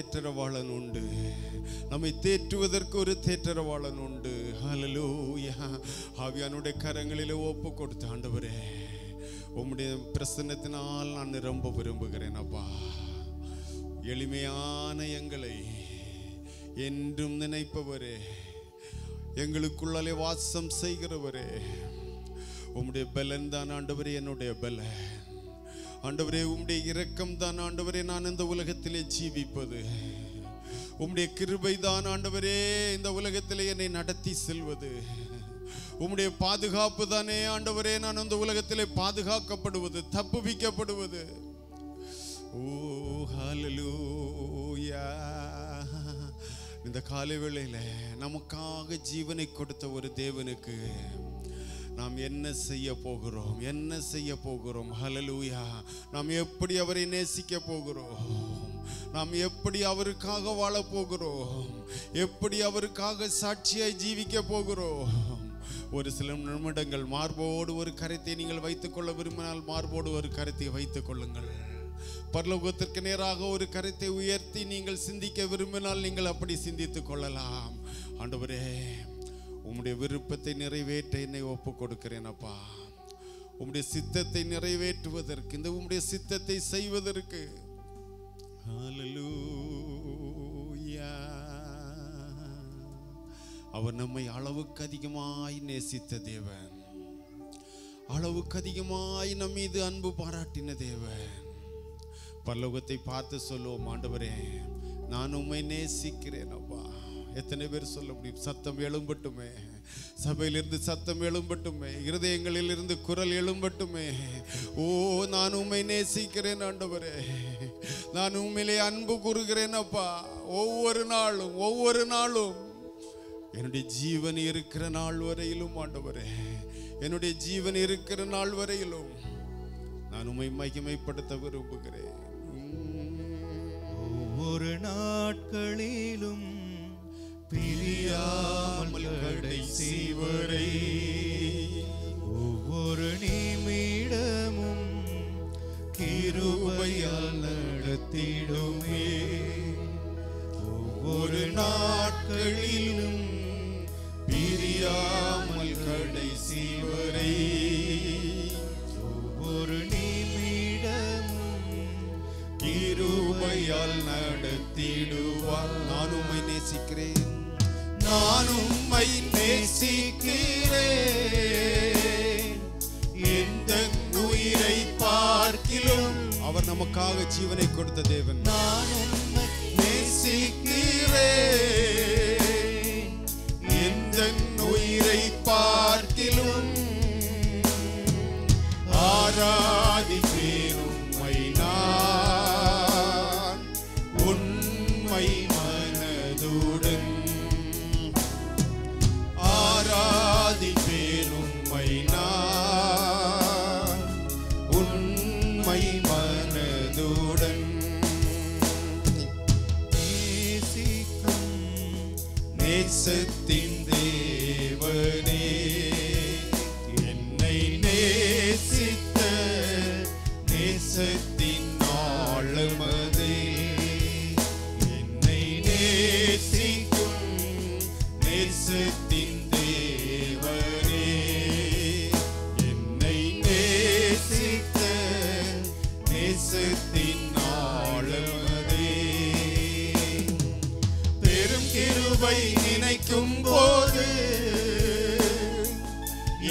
தேற்றரவாளன் உண்டு. நம்மை தேற்றுவதற்கு ஒரு தேற்றரவாளன் உண்டு. ஹல்லேலூயா. ஆவியானுடைய கரங்களிலே ஒப்பு கொடுத்து, ஆண்டவரே உம்முடைய பிரசன்னத்தினால் நான் நிரம்ப விரும்புகிறேன் அப்பா. எளிமையான எங்களை என்றும் நினைப்பவரே, எங்களுக்குள்ளாலே வாசம் செய்கிறவரே, உம்முடைய பலன் தான் ஆண்டவரே என்னுடைய பலன். ஆண்டவரே உம்முடைய இரக்கம் தான் ஆண்டவரே நான் இந்த உலகத்திலே ஜீவிப்பது. உம்முடைய கிருபை தான் ஆண்டவரே இந்த உலகத்திலே என்னை நடத்தி செல்வது. உம்முடைய பாதுகாப்பு தானே ஆண்டவரே நான் இந்த உலகத்திலே பாதுகாக்கப்படுவது, தப்புவிக்கப்படுவது. ஓ ஹல்லேலூயா. இந்த காலை வேளையில நமக்காக ஜீவனை கொடுத்த ஒரு தேவனுக்கு நாம் என்ன செய்ய போகிறோம், என்ன செய்ய போகிறோம்? ஹல்லேலூயா. நாம் எப்படி அவரை நேசிக்க போகிறோம், நாம் எப்படி அவருக்காக வாழ போகிறோம், எப்படி அவருக்காக சாட்சியாய் ஜீவிக்க போகிறோம்? ஒரு சில நிமிடங்கள் மார்போடு ஒரு கருத்தை நீங்கள் வைத்துக்கொள்ள விரும்பினால் மார்போடு ஒரு கருத்தை வைத்துக் கொள்ளுங்கள். பரலோகத்திற்கு நேராக ஒரு கருத்தை உயர்த்தி நீங்கள் சிந்திக்க விரும்பினால் நீங்கள் அப்படி சிந்தித்துக் கொள்ளலாம். ஆண்டவரே உம்முடைய விருப்பத்தை நிறைவேற்ற என்னை ஒப்பு கொடுக்கிறேன் அப்பா. உம்முடைய சித்தத்தை நிறைவேற்றுவதற்கு, இந்த உம்முடைய சித்தத்தை செய்வதற்கு. ஹல்லேலூயா. அவர் நம்மை அளவுக்கு அதிகமாய் நேசித்த தேவன், அளவுக்கு அதிகமாய் நம் மீது அன்பு பாராட்டின தேவன். பரலோகத்தை பார்த்து சொல்லுவோம், ஆண்டவரே நான் உம்மை நேசிக்கிறேன் அப்பா. எத்தனை பேர் சொல்ல முடியும்? சத்தம் எழும்பட்டுமே, சபையிலிருந்து சத்தம் எழும்பட்டுமே, இருதயங்களிலிருந்து குரல் எழும்பட்டுமே. ஓ நான் உம்மை நேசிக்கிறேன் ஆண்டவரே, நான் உம்மிலே அன்பு கூறுகிறேன் அப்பா. ஒவ்வொரு நாளும் ஒவ்வொரு நாளும் என்னுடைய ஜீவன் இருக்கிற நாள் வரையிலும் ஆண்டவரே, என்னுடைய ஜீவன் இருக்கிற நாள் வரையிலும் நான் உம்மை மகிமைப்படுத்த விரும்புகிறேன். ஒவ்வொரு நாட்களிலும் பிரியாமல் கடைசி வரை, ஒவ்வொரு நிமிடமும் கிருபையால் நடத்திடுமே. ஒவ்வொரு நாட்களிலும் பிரியாமல் கடைசி வரை, ஒவ்வொரு நிமிடமும் கிருபையால் நடத்திடுவார். நான் உம்மை நேசிக்கிறேன், நான் உம்மை நேசிக்கிறேன், எந்த உயிரை பார்க்கிலும். அவர் நமக்காக ஜீவனை கொடுத்த தேவன். நான் உம்மை நேசிக்கிறேன், எந்த உயிரை பார்க்கிலும். ஆராதிப்பேன் உம்மை நான் உண்மை மனதுடன். ஆராதிப்பேன் உம்மை நான் உண்மை மனதுடன். நேசிக்கும் நேசத்தின் தேவனே, என்னை நேசித்த நேசத்தின் ஆழமதே. என்னை நேசிக்கும் நேசத்தின் தேவனே, என்னை நேசித்த நேசத்தின் ஆழமதே. பெரும் கிருபை நினைக்கும் போது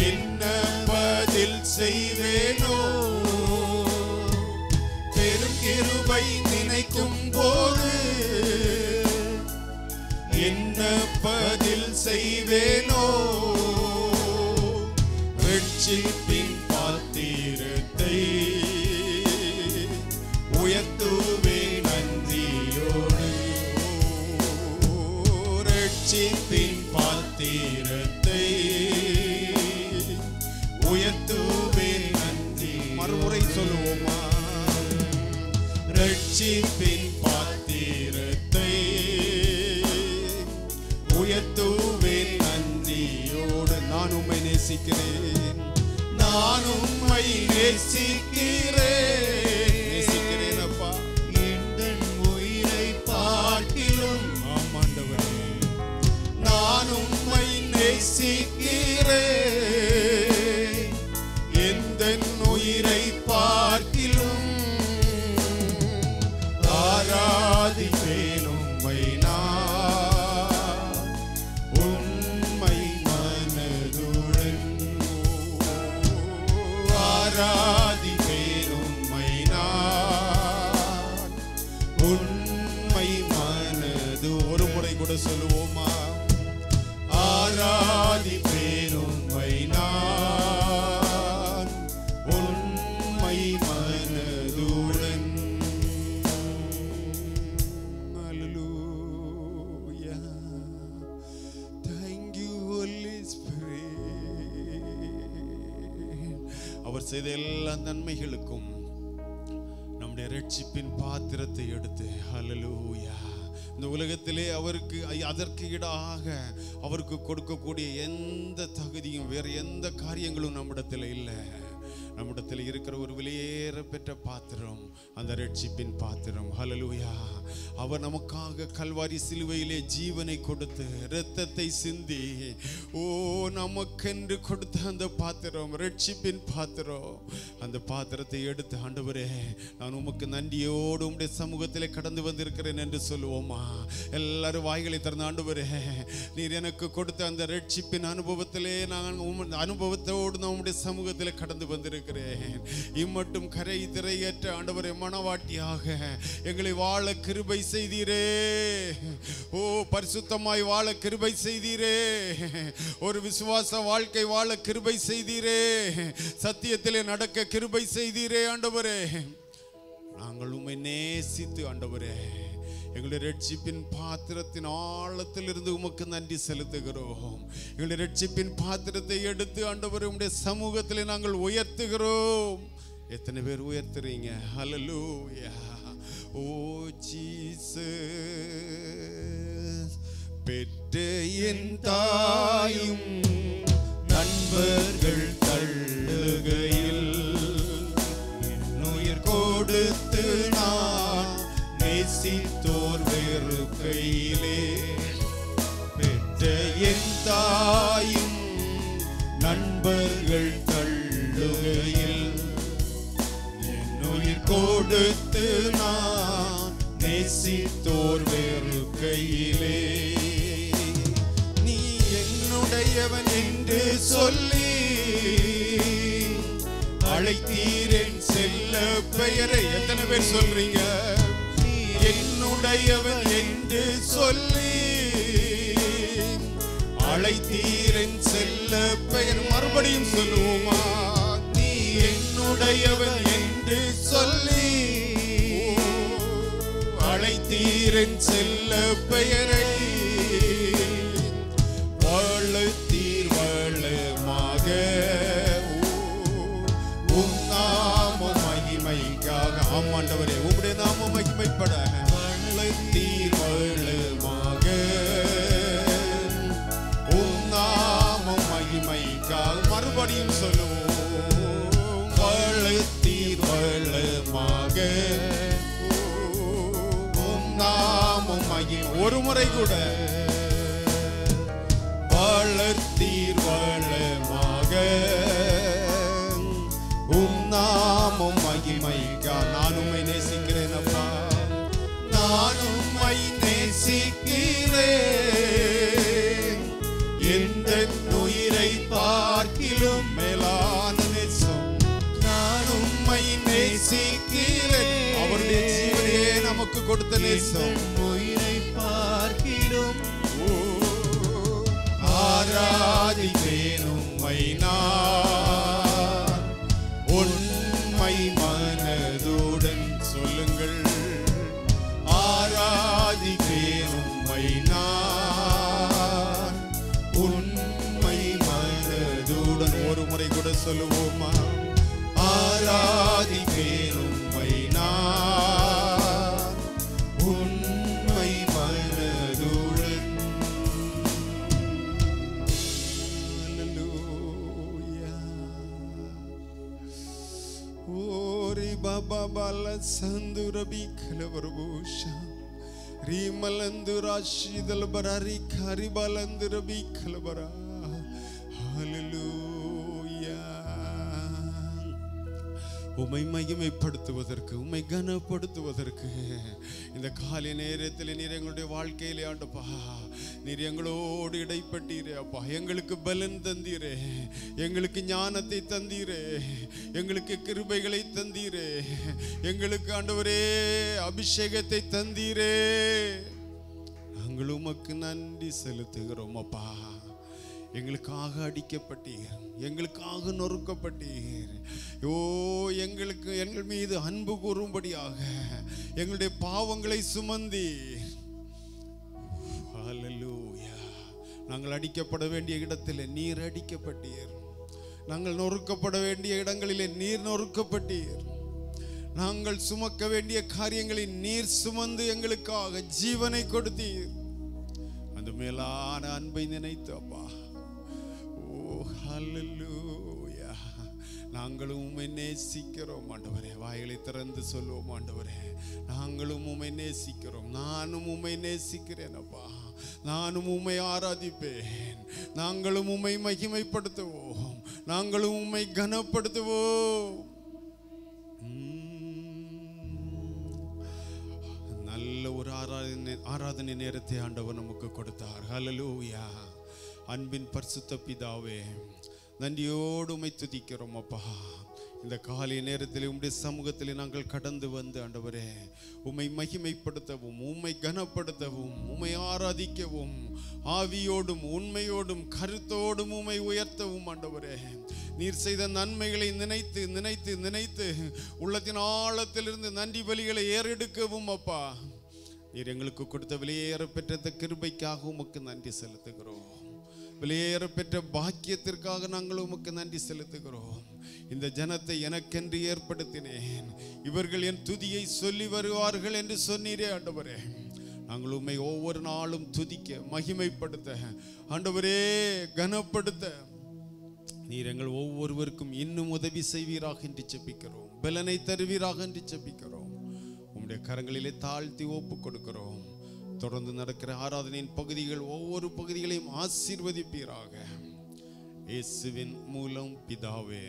என்ன பதில் செய்வேனோ? பெரும் கிருபை நினைக்கும் போது என்ன பதில் செய்வேனோ? ரட்சிப்பின் பாத்திரத்தை உயர்த்துவே நன்றியோடு. ரட்சிப்பின் பாத்திரத்தை உயர்த்துவே நன்றி. மறுமுறை சொல்லுவோமா? ரட்சிப்பின் பாத்திரத்தை உயர்த்துவே நன்றியோடு. நான் உம்மை நேசிக்கிறேன், நான் உம்மை நேசிக்கிறேன், நேசிக்கிறேன் அப்பா. எந்த உயிரை நேசிக்கிறேன் எந்தன் உயிரை பார்க்கிலும் ஆராதிப்பேன் உம்மை நான் உண்மை மனதுடன் ஆராதிப்பேன் உம்மை நான் உண்மை மனது ஒரு முறை கூட சொல்லுவோமா ஆராதிப்பேன் உம்மை நான் உண்மை மனதுடன் Hallelujah. Thank you, Holy Spirit. அவர் செய்த எல்லா நன்மைகளுக்கும் நம்முடைய ரட்சிப்பின் பாத்திரத்தை எடுத்து ஹல்லேலூயா இந்த உலகத்திலே அவருக்கு அதற்கு ஈடாக அவருக்கு கொடுக்கக்கூடிய எந்த தகுதியும் வேறு எந்த காரியங்களும் நம்மிடத்தில் இல்லை. நம்மிடத்தில் இருக்கிற ஒரு விலையேற பெற்ற பாத்திரம் அந்த ரட்சிப்பின் பாத்திரம். ஹல்லேலூயா. அவர் நமக்காக கல்வாரி சிலுவையிலே ஜீவனை கொடுத்து இரத்தத்தை சிந்தி நமக்கென்று கொடுத்த அந்த பாத்திரம் ரட்சிப்பின் பாத்திரம். அந்த பாத்திரத்தை எடுத்து ஆண்டவரே நான் உமக்கு நன்றியோடு உம்முடைய சமூகத்திலே கடந்து வந்திருக்கிறேன் என்று சொல்லுவோமா? எல்லாரும் வாய்களை திறந்து ஆண்டவரே நீர் எனக்கு கொடுத்த அந்த ரட்சிப்பின் அனுபவத்திலே நான் அனுபவத்தோடு நான் உம்முடைய சமூகத்திலே கடந்து வந்திருக்கிறேன். இம்மட்டும் கரை திரையற்ற ஆண்டவரே மனவாட்டியாக எங்களை வாழ கிருபை செய்தீரே. ஓ பரிசுத்தமாய் வாழ கிருபை செய்தீரே. ஒரு விசுவாச வாழ்க்கை வாழ கிருபை செய்தீரே. சத்தியத்திலே நடக்க கிருபை செய்தீரே ஆண்டவரே. நாங்கள் உம்மை நேசித்து ஆண்டவரே எங்களுடைய ரட்சிப்பின் பாத்திரத்தின் ஆழத்தில் இருந்து உமக்கு நன்றி செலுத்துகிறோம். எங்களுடைய ரட்சிப்பின் பாத்திரத்தை எடுத்து ஆண்டவரே உம்முடைய சமூகத்திலே நாங்கள் உயர்த்துகிறோம். எத்தனை பேர் உயர்த்துறீங்க? ஹல்லேலூயா. ஓ ஜீசஸ். பெற்ற என் தாயும் நண்பர்கள் தள்ளுகையில் என்னுயிர் கொடுத்து நான் நேசித்தோர் வெறுக்கையிலே பெற்ற என் தாயும் நண்பர்கள் தள்ளுகையில் என்னுயிர் கொடுத்து நான் நேசித்தோர் வெறுக்கையிலே நீ என்னுடையவன் என்று சொல்லி அழைத்தீரன் செல்ல பெயரை. எத்தனை பேர் சொல்றீங்க? என்னுடையவன் என்று சொல்லி அழைத்தீரன் செல்ல பெயர். மறுபடியும் சொல்லுவோமா? நீ என்னுடையவன் என்று சொல்லி அழைத்தீரன் செல்ல பெயரை வளர்த்தீர் வளமாக உம் நாம மகிமைக்காக. ஆமாண்டவரே உம்முடைய நாம மகிமைப்பட வளர்த்தீர் வளமாக உம் நாம மகிமைக்காக. மறுபடியும் சொல்லுவோம் வளர்த்தீர் வளமாக உம் நாம மகிமை. ஒரு முறை கூட வளர்த்தீர் வளமாக உம் நாமம் மகிமைக்கா. நான் உம்மை நேசிக்கிறேன் அப்பா. நான் உம்மை நேசிக்கிறேன் எந்த உயிரை பார்க்கிலும் மேலான நேசம். நான் உம்மை நேசிக்கிறேன். அவருடைய ஜீவனையே நமக்கு கொடுத்த நேசம். உயிரை பார்க்கிலும் ஆராதிப்பேன் உம்மை நான் உண்மை மனதுடன். சொல்லுங்கள் ஆராதிப்பேன் உம்மை நான் உண்மை மனதுடன். ஒரு முறை கூட சொல்லுவோமா? ஆராதிப்பேன் உம்மை நான் உண்மை மனதுடன். Baba bala sandurabi kalavarusha rimalandura shidal barari kari balandurabi kalabara உம்மை மகிமைப்படுத்துவதற்கு, உம்மை கனப்படுத்துவதற்கு இந்த காலை நேரத்தில் நீர் எங்களுடைய வாழ்க்கையிலே ஆண்டப்பா நீர் எங்களோடு இடைப்பட்டீரே அப்பா. எங்களுக்கு பலன் தந்தீரே, எங்களுக்கு ஞானத்தை தந்தீரே, எங்களுக்கு கிருபைகளை தந்தீரே, எங்களுக்கு ஆண்டவரே அபிஷேகத்தை தந்தீரே. நாங்கள் உமக்கு நன்றி செலுத்துகிறோம் அப்பா. எங்களுக்காக அடிக்கப்பட்டீர், எங்களுக்காக நொறுக்கப்பட்டீர். ஓ எங்களுக்கு எங்கள் மீது அன்பு கூறும்படியாக எங்களுடைய பாவங்களை சுமந்தீர். ஹல்லேலூயா. நாங்கள் அடிக்கப்பட வேண்டிய இடத்திலே நீர் அடிக்கப்பட்டீர். நாங்கள் நொறுக்கப்பட வேண்டிய இடங்களிலே நீர் நொறுக்கப்பட்டீர். நாங்கள் சுமக்க வேண்டிய காரியங்களை நீர் சுமந்து எங்களுக்காக ஜீவனை கொடுத்தீர். அந்த மேலான அன்பை நினைத்து அப்பா, ஓ ஹல்லேலூயா, நாங்களும் உம்மை நேசிக்கிறோம் ஆண்டவரே. வாய்களை திறந்து சொல்லுவோம் ஆண்டவரே, நாங்களும் உம்மை நேசிக்கிறோம். நானும் உம்மை நேசிக்கிறேன் அப்பா. நானும் உம்மை ஆராதிப்பேன். நாங்களும் உம்மை மகிமைப்படுத்துவோம். நாங்களும் உம்மை கனப்படுத்துவோம். நல்ல ஒரு ஆராதனை நேரத்தை ஆண்டவர் நமக்கு கொடுத்தார். ஹல்லேலூயா. அன்பின் பரிசுத்த பிதாவே, நன்றியோடு உம்மை துதிக்கிறோம் அப்பா. இந்த காலை நேரத்தில் உம்முடைய சமூகத்தில் நாங்கள் கடந்து வந்து ஆண்டவரே உம்மை மகிமைப்படுத்தவும், உம்மை கனப்படுத்தவும், உம்மை ஆராதிக்கவும், ஆவியோடும் உண்மையோடும் கருத்தோடும் உம்மை உயர்த்தவும் ஆண்டவரே. நீர் செய்த நன்மைகளை நினைத்து நினைத்து நினைத்து உள்ளத்தின் ஆழத்திலிருந்து நன்றி பலிகளை ஏறெடுக்கவும் அப்பா. நீர் எங்களுக்கு கொடுத்த விலையேற பெற்ற கிருபைக்காக உமக்கு நன்றி செலுத்துகிறோம். விலையேற பெற்ற பாக்கியத்திற்காக நாங்கள் உமக்கு நன்றி செலுத்துகிறோம். இந்த ஜனத்தை எனக்கென்று ஏற்படுத்தினேன், இவர்கள் என் துதியை சொல்லி வருவார்கள் என்று சொன்னீரே ஆண்டவரே. நாங்கள் உம்மை ஒவ்வொரு நாளும் துதிக்க, மகிமைப்படுத்த ஆண்டவரே, கனப்படுத்த நீர் எங்கள் ஒவ்வொருவருக்கும் இன்னும் உதவி செய்வீராக என்று ஜெபிக்கிறோம். பலனை தருவீராக என்று ஜெபிக்கிறோம். உம்முடைய கரங்களிலே தாழ்த்தி ஒப்பு கொடுக்கிறோம். தொடர்ந்து நடக்கிற ஆராதனையின் பகுதிகள் ஒவ்வொரு பகுதிகளையும் ஆசீர்வதிப்பீராக. இயேசுவின் மூலம் பிதாவே.